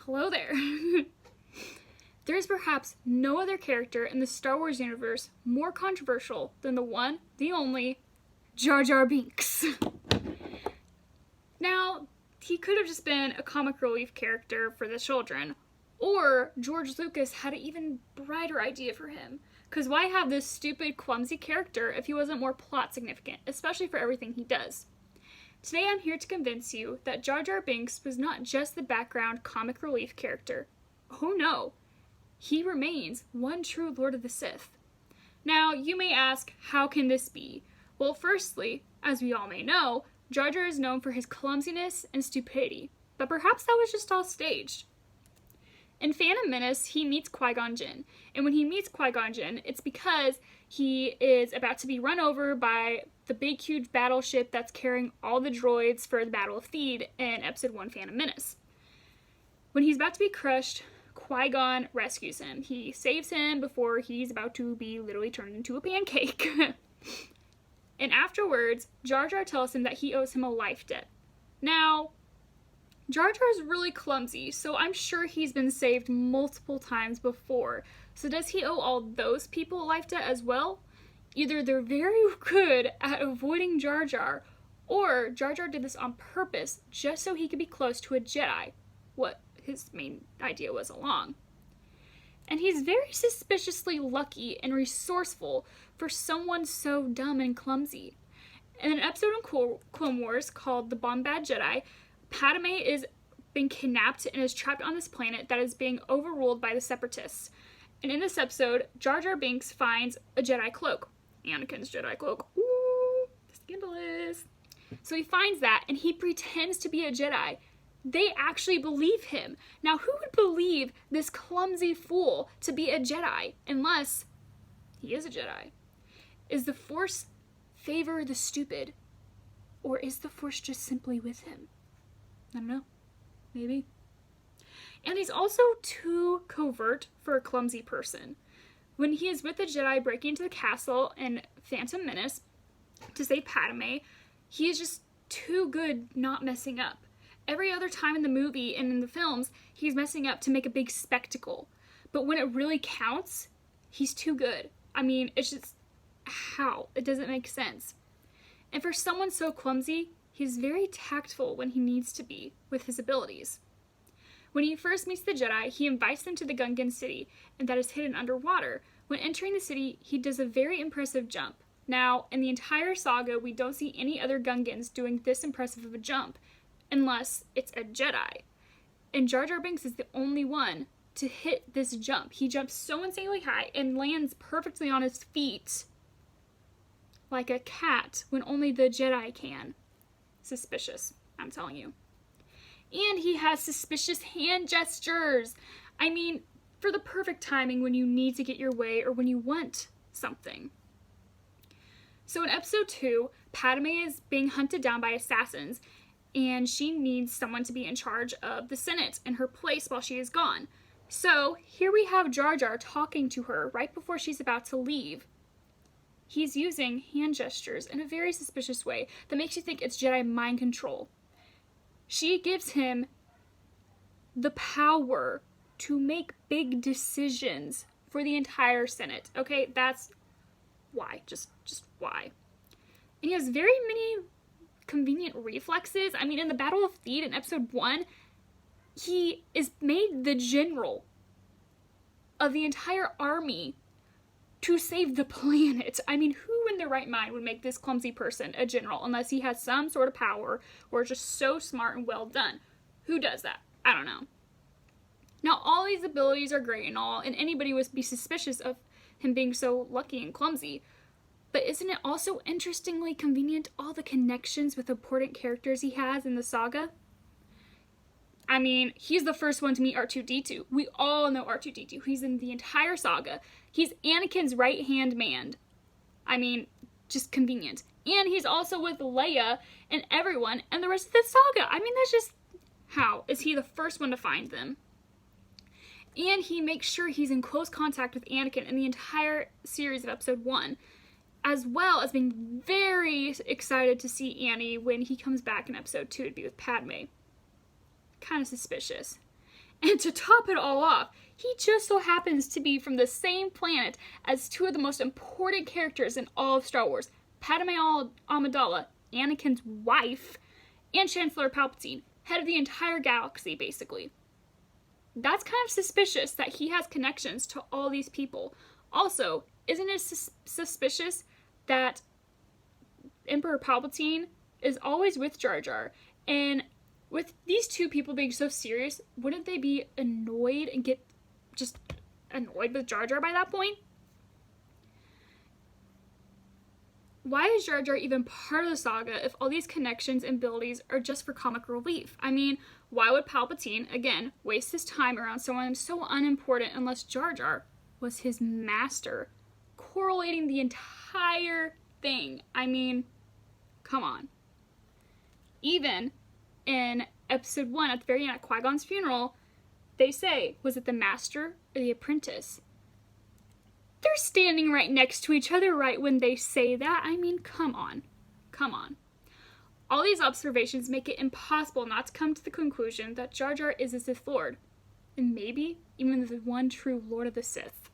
Hello there. There is perhaps no other character in the Star Wars universe more controversial than the one, the only, Jar Jar Binks. Now, he could have just been a comic relief character for the children, or George Lucas had an even brighter idea for him. Because why have this stupid, clumsy character if he wasn't more plot significant, especially for everything he does? Today I'm here to convince you that Jar Jar Binks was not just the background comic relief character. Oh no, he remains one true Lord of the Sith. Now, you may ask, how can this be? Well, firstly, as we all may know, Jar Jar is known for his clumsiness and stupidity, but perhaps that was just all staged. In Phantom Menace, he meets Qui-Gon Jinn, and when he meets Qui-Gon Jinn, it's because he is about to be run over by the big, huge battleship that's carrying all the droids for the Battle of Theed in Episode 1 Phantom Menace. When he's about to be crushed, Qui-Gon rescues him. He saves him before he's about to be literally turned into a pancake. And afterwards, Jar Jar tells him that he owes him a life debt. Now, Jar Jar is really clumsy, so I'm sure he's been saved multiple times before. So does he owe all those people a life debt as well? Either they're very good at avoiding Jar Jar, or Jar Jar did this on purpose just so he could be close to a Jedi, what his main idea was along. And he's very suspiciously lucky and resourceful for someone so dumb and clumsy. In an episode in Clone Wars called The Bombad Jedi, Padme is being kidnapped and is trapped on this planet that is being overruled by the Separatists. And in this episode, Jar Jar Binks finds a Jedi cloak. Anakin's Jedi cloak. Ooh, scandalous. So he finds that and he pretends to be a Jedi. They actually believe him. Now, who would believe this clumsy fool to be a Jedi unless he is a Jedi? Is the Force favor the stupid? Or is the Force just simply with him? I don't know. Maybe. And he's also too covert for a clumsy person. When he is with the Jedi breaking into the castle in Phantom Menace to save Padme, he is just too good not messing up. Every other time in the movie and in the films, he's messing up to make a big spectacle. But when it really counts, he's too good. I mean, it's just, how? It doesn't make sense. And for someone so clumsy, he's very tactful when he needs to be with his abilities. When he first meets the Jedi, he invites them to the Gungan city, and that is hidden underwater. When entering the city, he does a very impressive jump. Now, in the entire saga, we don't see any other Gungans doing this impressive of a jump, unless it's a Jedi. And Jar Jar Binks is the only one to hit this jump. He jumps so insanely high and lands perfectly on his feet, like a cat, when only the Jedi can. Suspicious, I'm telling you. And he has suspicious hand gestures. I mean, for the perfect timing when you need to get your way or when you want something. So in episode 2, Padme is being hunted down by assassins, and she needs someone to be in charge of the Senate in her place while she is gone. So here we have Jar Jar talking to her right before she's about to leave. He's using hand gestures in a very suspicious way that makes you think it's Jedi mind control. She gives him the power to make big decisions for the entire Senate. Okay, that's why. Just why. And he has very many convenient reflexes. I mean, in the Battle of Theed in episode 1, he is made the general of the entire army to save the planet. I mean, who in their right mind would make this clumsy person a general unless he has some sort of power or just so smart and well done? Who does that? I don't know. Now, all these abilities are great and all, and anybody would be suspicious of him being so lucky and clumsy. But isn't it also interestingly convenient all the connections with important characters he has in the saga? I mean, he's the first one to meet R2-D2. We all know R2-D2. He's in the entire saga. He's Anakin's right-hand man. I mean, just convenient. And he's also with Leia and everyone and the rest of the saga. I mean, that's just, how is he the first one to find them? And he makes sure he's in close contact with Anakin in the entire series of episode 1. As well as being very excited to see Annie when he comes back in episode 2 to be with Padme. Kind of suspicious. And to top it all off, he just so happens to be from the same planet as two of the most important characters in all of Star Wars, Padme Amidala, Anakin's wife, and Chancellor Palpatine, head of the entire galaxy, basically. That's kind of suspicious that he has connections to all these people. Also, isn't it suspicious that Emperor Palpatine is always with Jar Jar? And with these two people being so serious, wouldn't they be annoyed and get just annoyed with Jar Jar by that point? Why is Jar Jar even part of the saga if all these connections and abilities are just for comic relief? I mean, why would Palpatine, again, waste his time around someone so unimportant unless Jar Jar was his master, correlating the entire thing? I mean, come on. Even in episode 1, at the very end, at Qui-Gon's funeral, they say, was it the master or the apprentice? They're standing right next to each other right when they say that. I mean, come on. Come on. All these observations make it impossible not to come to the conclusion that Jar Jar is a Sith Lord, and maybe even the one true Lord of the Sith.